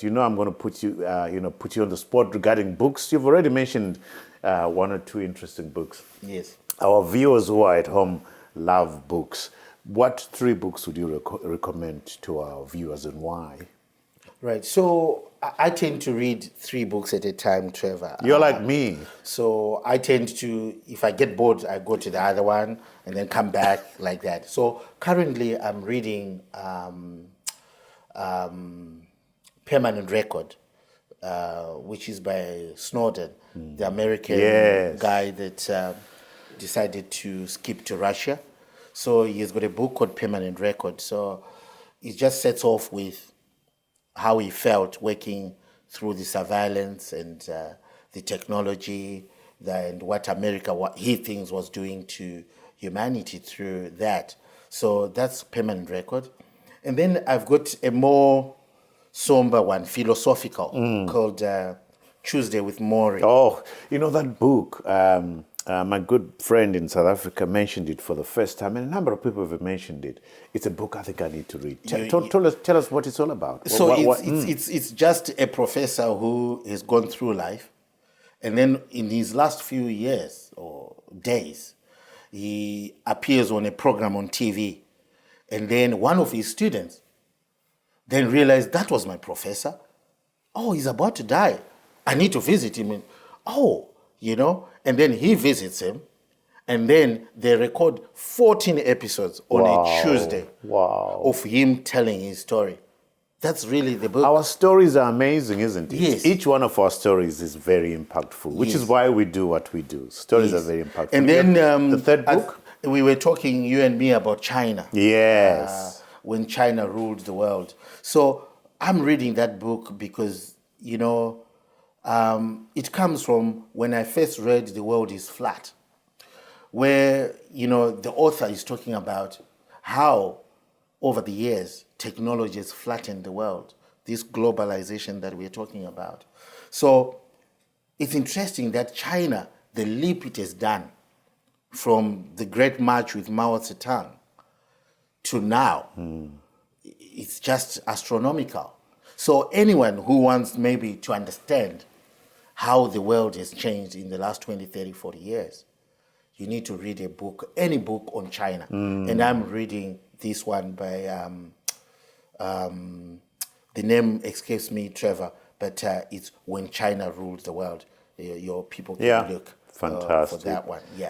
You know, I'm going to put you, put you on the spot regarding books. You've already mentioned one or two interesting books. Yes. Our viewers who are at home love books. What three books would you recommend to our viewers and why? Right. So I tend to read 3 books at a time, Trevor. You're like me. So I tend to, if I get bored, I go to the other one and then come back like that. So currently I'm reading Permanent Record, which is by Snowden, the American guy that decided to skip to Russia. So he's got a book called Permanent Record. So it just sets off with how he felt working through the surveillance and the technology and what America, what he thinks was doing to humanity through that. So that's Permanent Record. And then I've got a more somber one, philosophical, called Tuesday with Maury. Oh, you know that book? My good friend in South Africa mentioned it for the first time, and a number of people have mentioned it. It's a book I think I need to read. Tell us what it's all about. So it's just a professor who has gone through life, and then in his last few years or days, he appears on a program on TV, and then one of his students then realized that was my professor. Oh, he's about to die. I need to visit him. And, and then he visits him, and then they record 14 episodes on a Tuesday of him telling his story. That's really the book. Our stories are amazing, isn't it? Yes. Each one of our stories is very impactful, which is why we do what we do. Stories are very impactful. And then the third book? We were talking, you and me, about China. Yes. When China ruled the world. So I'm reading that book because, it comes from when I first read The World is Flat, where, the author is talking about how over the years technology has flattened the world, this globalization that we're talking about. So it's interesting that China, the leap it has done from the Great March with Mao Zedong to now, it's just astronomical. So anyone who wants maybe to understand how the world has changed in the last 20, 30, 40 years, you need to read a book, any book on China. And I'm reading this one by, the name escapes me, Trevor, but it's When China Ruled the World. Your people can look for that one. Yeah.